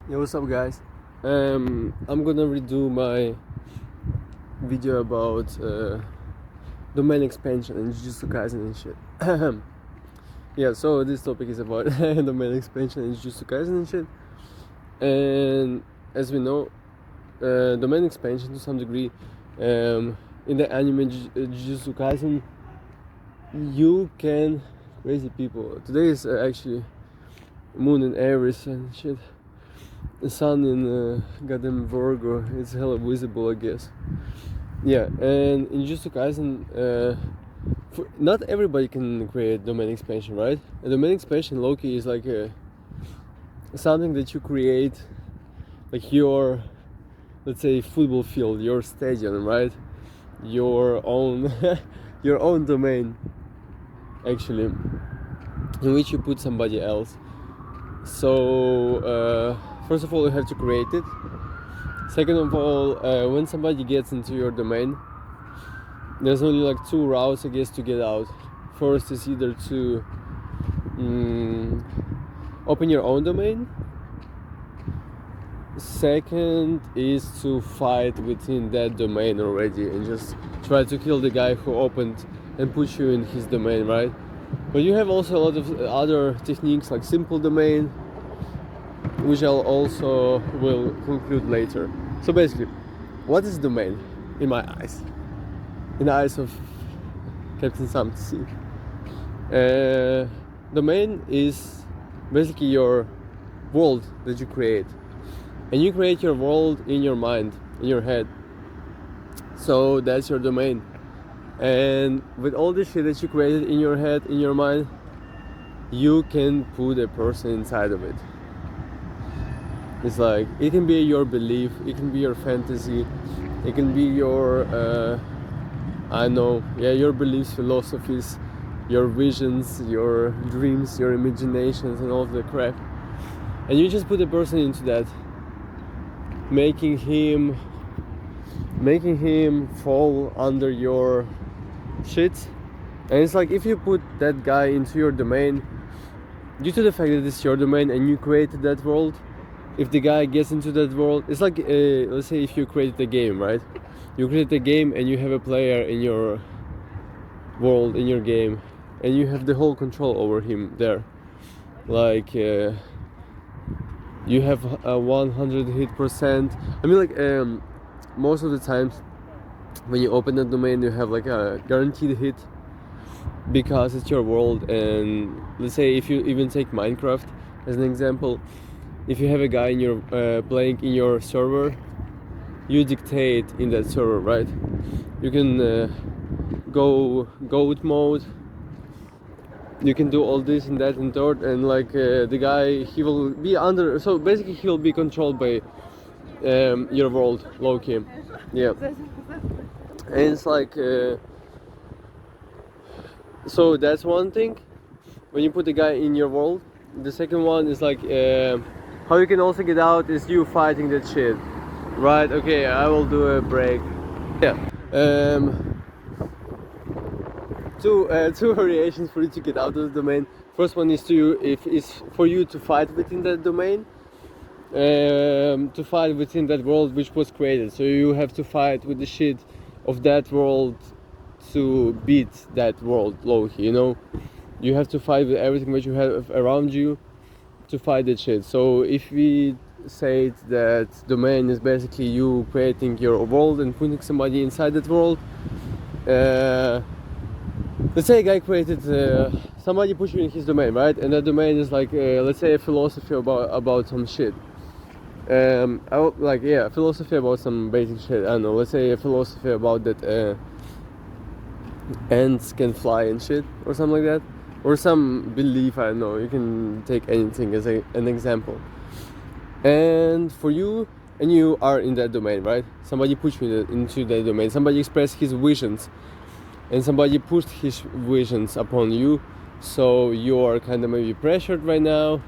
Yo, what's up, guys? I'm gonna redo my video about domain expansion and Jujutsu Kaisen and shit. Yeah, so this topic is about domain expansion and Jujutsu Kaisen and shit. And as we know, domain expansion to some degree, in the anime Jujutsu Kaisen, you can crazy people. Today is actually Moon in Aries and shit. The sun in goddamn Virgo, it's hella visible, I guess. Yeah, and in Jujutsu Kaisen, not everybody can create domain expansion, right? A domain expansion, Loki, is like something that you create, like your, let's say, football field, your stadium, right? Your own, your own domain, actually, in which you put somebody else. So first of all, you have to create it. Second of all, when somebody gets into your domain, there's only like two routes, I guess, to get out. First is either to open your own domain. Second is to fight within that domain already and just try to kill the guy who opened and put you in his domain, right? But you have also a lot of other techniques like simple domain, which I'll also will conclude later. So basically, what is domain in my eyes? In the eyes of Captain Sam Sea. Domain is basically your world that you create. And you create your world in your mind, in your head. So that's your domain. And with all this shit that you created in your head, in your mind, you can put a person inside of it. It's like, it can be your belief, it can be your fantasy, it can be your, your beliefs, philosophies, your visions, your dreams, your imaginations, and all of the crap. And you just put a person into that, making him fall under your shit. And it's like, if you put that guy into your domain, due to the fact that it's your domain and you created that world, if the guy gets into that world, it's like, let's say if you created a game, right? You create a game and you have a player in your world, in your game, and you have the whole control over him there. Like, you have a 100 hit percent. I mean, like, most of the times when you open a domain, you have like a guaranteed hit because it's your world. And let's say if you even take Minecraft as an example, if you have a guy in your playing in your server, you dictate in that server, right? You can go goat mode. You can do all this and that and third, and like the guy, he will be under. So basically, he'll be controlled by your world, Loki. Yeah, and it's like so that's one thing. When you put the guy in your world, the second one is like how you can also get out is you fighting that shit, right? Okay, I will do a break. Yeah. Two variations for you to get out of the domain. First one is for you to fight within that domain, to fight within that world which was created. So you have to fight with the shit of that world to beat that world, Loki. You know, you have to fight with everything that you have around you to fight that shit. So if we say that domain is basically you creating your world and putting somebody inside that world. Let's say a guy created, somebody put you in his domain, right? And that domain is like, let's say a philosophy about some shit. Philosophy about some basic shit. I don't know. Let's say a philosophy about that ants can fly and shit, or something like that, or some belief. I don't know. You can take anything as an example. And for you, and you are in that domain, right? Somebody put you into that domain. Somebody expressed his visions. And somebody pushed his visions upon you, so you are kind of maybe pressured right now,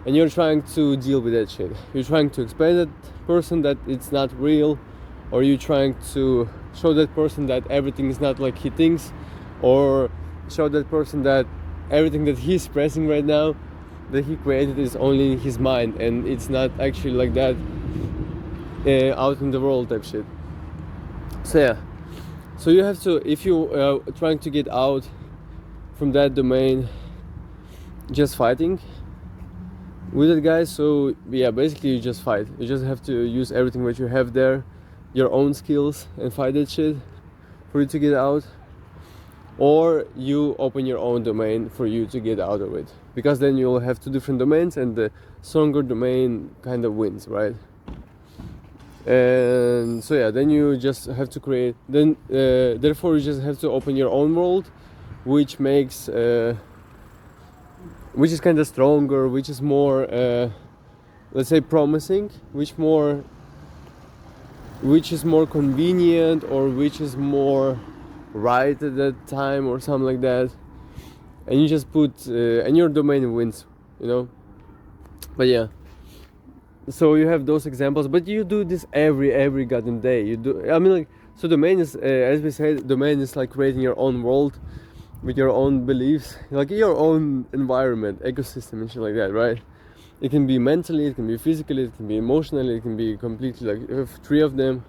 and you're trying to deal with that shit. You're trying to explain that person that it's not real, or you're trying to show that person that everything is not like he thinks, or show that person that everything that he's expressing right now that he created is only in his mind, and it's not actually like that out in the world type shit. So yeah, so you have to, if you are trying to get out from that domain, just fighting with that guy. So yeah, basically you just fight. You just have to use everything that you have there, your own skills, and fight that shit for you to get out. Or you open your own domain for you to get out of it, because then you'll have two different domains, and the stronger domain kind of wins, right? And so yeah, then you just have to create, then therefore you just have to open your own world, which makes which is kind of stronger, which is more let's say promising, which is more convenient, or which is more right at that time, or something like that. And you just put and your domain wins, you know. But yeah, so you have those examples, but you do this every goddamn day. You do, I mean, like, so domain is as we said, domain is like creating your own world with your own beliefs, like your own environment, ecosystem and shit like that, right? It can be mentally, it can be physically, it can be emotionally, it can be completely, like you have three of them.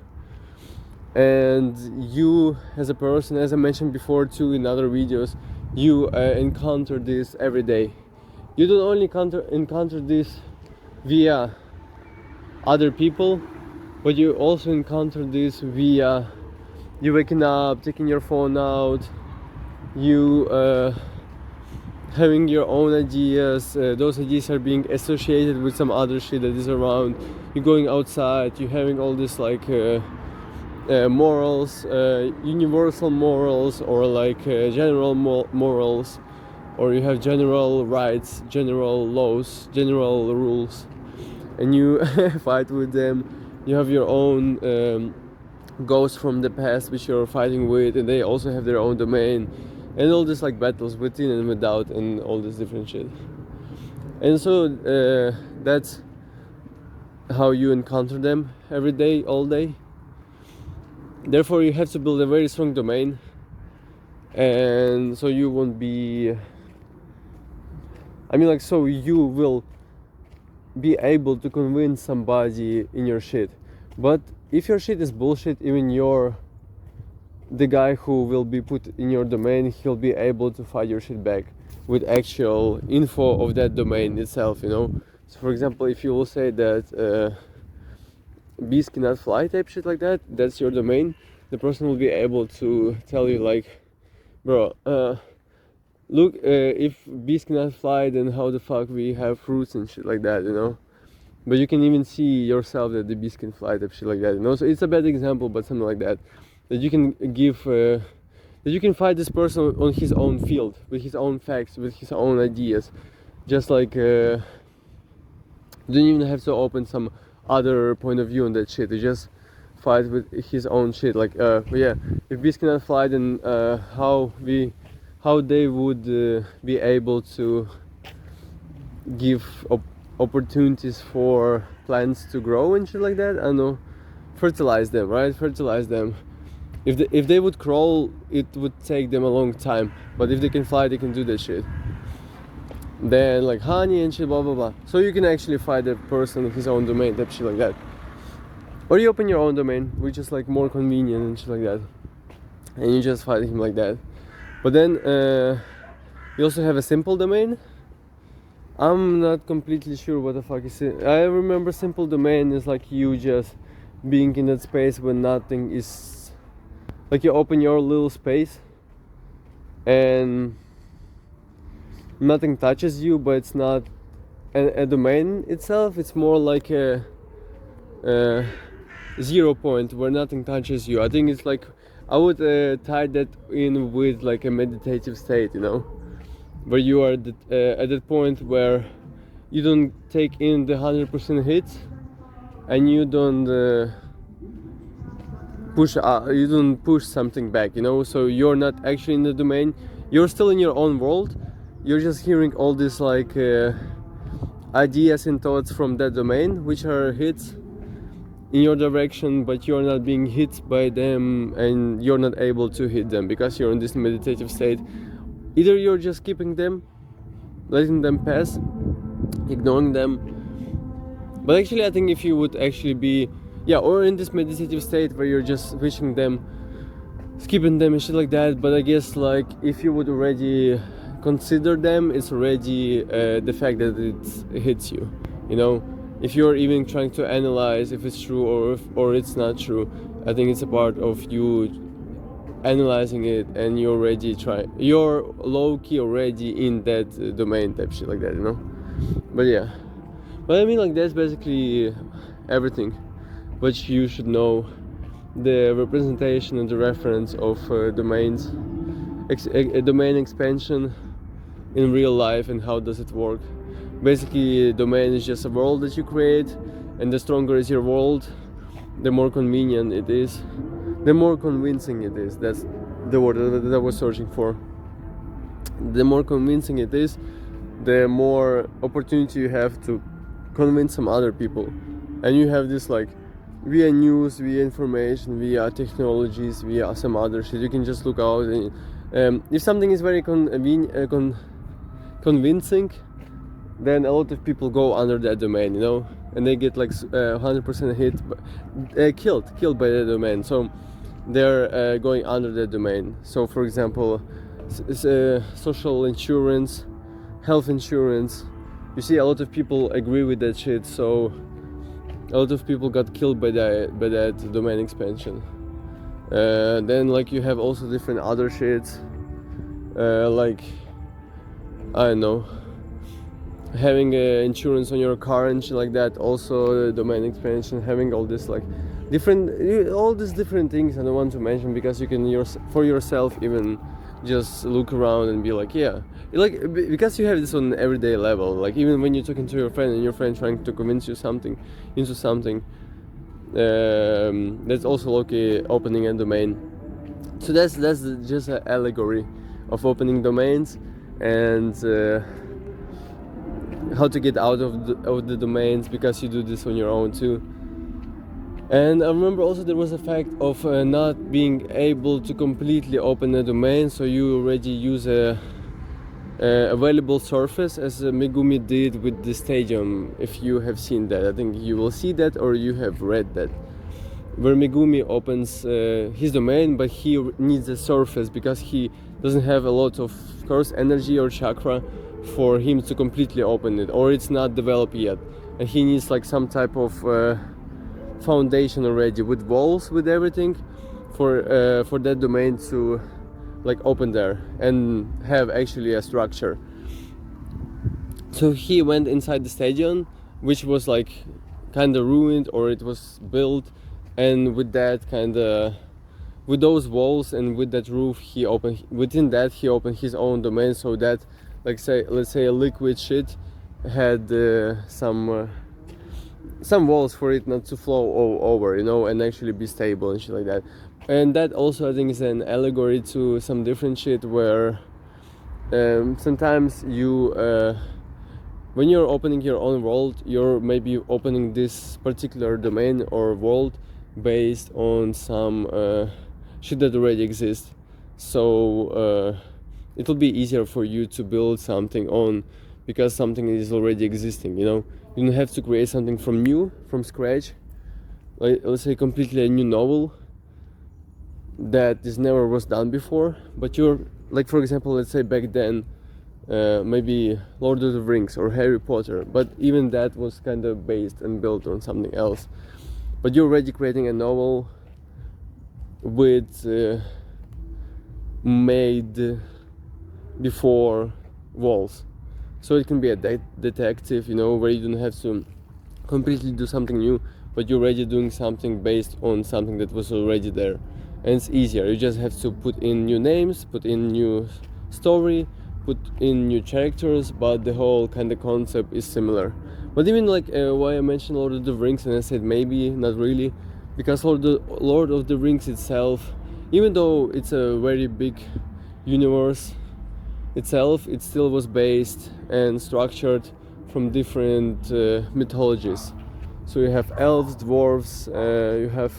And you as a person, as I mentioned before too in other videos, you encounter this every day. You don't only encounter this via other people, but you also encounter this via you waking up, taking your phone out, you having your own ideas. Those ideas are being associated with some other shit that is around. You going outside, you having all this like morals, universal morals, or like general morals, or you have general rights, general laws, general rules, and you fight with them. You have your own ghosts from the past which you're fighting with, and they also have their own domain, and all this like battles within and without, and all this different shit. And so that's how you encounter them every day, all day. Therefore you have to build a very strong domain, and so you won't be, I mean, like, so you will be able to convince somebody in your shit. But if your shit is bullshit, even the guy who will be put in your domain, he'll be able to fight your shit back with actual info of that domain itself, you know. So for example, if you will say that bees cannot fly type shit like that, that's your domain, the person will be able to tell you like, bro, look, if bees cannot fly, then how the fuck we have fruits and shit like that, you know. But you can even see yourself that the bees can fly type shit like that, you know. So it's a bad example, but something like that you can give, that you can fight this person on his own field, with his own facts, with his own ideas, just like you don't even have to open some other point of view on that shit. You just fight with his own shit, like yeah, if bees cannot fly, then how they would be able to give opportunities for plants to grow and shit like that. I don't know, fertilize them, right? Fertilize them. If they would crawl, it would take them a long time, but if they can fly, they can do that shit. Then like honey and shit, blah blah blah. So you can actually fight a person in his own domain, that shit like that. Or you open your own domain, which is like more convenient and shit like that, and you just fight him like that. But then you also have a simple domain. I'm not completely sure what the fuck is it. I remember simple domain is like you just being in that space when nothing is, like you open your little space and nothing touches you, but it's not a domain itself. It's more like a 0 point where nothing touches you. I think it's like, I would tie that in with like a meditative state, you know, where you are at that point where you don't take in the 100% hits, and you don't push something back, you know. So you're not actually in the domain, you're still in your own world. You're just hearing all these like ideas and thoughts from that domain, which are hits in your direction, but you're not being hit by them, and you're not able to hit them because you're in this meditative state. Either you're just keeping them, letting them pass, ignoring them. But actually I think if you would actually be, or in this meditative state where you're just switching them, skipping them and shit like that, but I guess like if you would already consider them, it's already the fact that it hits you, you know. If you're even trying to analyze if it's true or it's not true, I think it's a part of you analyzing it, and you're low-key already in that domain type shit like that, you know. But I mean, like, that's basically everything what you should know. The representation and the reference of domains, domain expansion in real life, and how does it work. Basically, domain is just a world that you create, and the stronger is your world, the more convenient it is, the more convincing it is. That's the word that I was searching for. The more convincing it is, the more opportunity you have to convince some other people. And you have this, like, via news, via information, via technologies, via some other shit. You can just look out, and if something is very convincing, then a lot of people go under that domain, you know, and they get like 100% killed by that domain. So they're going under that domain. So for example, social insurance, health insurance, you see a lot of people agree with that shit, so a lot of people got killed by that domain expansion. Then like you have also different other shits, like, I don't know, having insurance on your car and shit like that, also domain expansion. Having all this, like, all these different things I don't want to mention, because you can for yourself even just look around and be like, like, because you have this on an everyday level, like even when you're talking to your friend and your friend trying to convince you into something, that's also low-key opening a domain. So that's just an allegory of opening domains, and how to get out of the domains, because you do this on your own too. And I remember also there was a fact of not being able to completely open a domain, so you already use a available surface, as Megumi did with the stadium. If you have seen that, I think you will see that, or you have read that, where Megumi opens his domain, but he needs a surface because he doesn't have a lot of course energy or chakra for him to completely open it, or it's not developed yet, and he needs like some type of foundation already, with walls, with everything, for that domain to like open there and have actually a structure. So he went inside the stadium, which was like kind of ruined, or it was built, and with that with those walls and with that roof, he opened his own domain, so that, like, let's say a liquid shit had some walls for it not to flow over, you know, and actually be stable and shit like that. And that also, I think, is an allegory to some different shit, where sometimes you when you're opening your own world, you're maybe opening this particular domain or world based on some shit that already exists. So it will be easier for you to build something on, because something is already existing, you know. You don't have to create something from scratch, like, let's say, completely a new novel that this never was done before. But you're, like, for example, let's say back then, maybe Lord of the Rings or Harry Potter, but even that was kind of based and built on something else. But you're already creating a novel with made before walls. So it can be a detective, you know, where you don't have to completely do something new, but you're already doing something based on something that was already there. And it's easier. You just have to put in new names, put in new story, put in new characters, but the whole kind of concept is similar. But even like why I mentioned Lord of the Rings, and I said maybe not really, because Lord of the Rings itself, even though it's a very big universe itself, it still was based and structured from different mythologies. So you have elves, dwarves, you have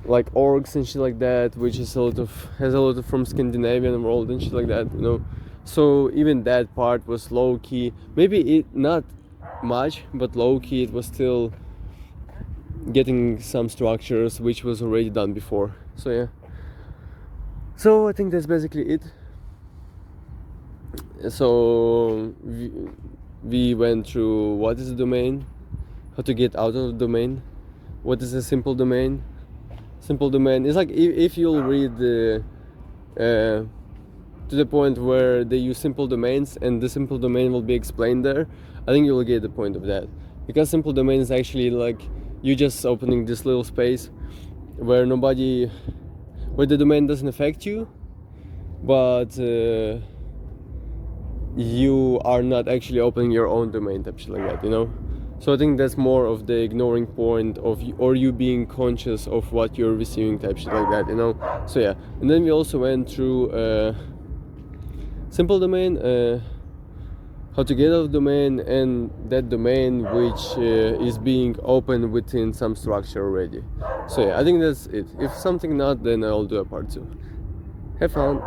like orcs and shit like that, which is has a lot of from Scandinavian world and shit like that, you know. So even that part was low key. Maybe it not much, but low key it was still getting some structures which was already done before. So yeah. So I think that's basically it. So we went through what is a domain, how to get out of the domain, what is a simple domain. Simple domain is like if you'll read the to the point where they use simple domains and the simple domain will be explained there, I think you will get the point of that. Because simple domain is actually like you just opening this little space where where the domain doesn't affect you, but you are not actually opening your own domain, type shit like that, you know. So I think that's more of the ignoring point of or you being conscious of what you're receiving, type shit like that, you know. So yeah, and then we also went through simple domain, how to get out of domain, and that domain which is being opened within some structure already. So yeah, I think that's it. If something not, then I'll do a part 2. Have fun.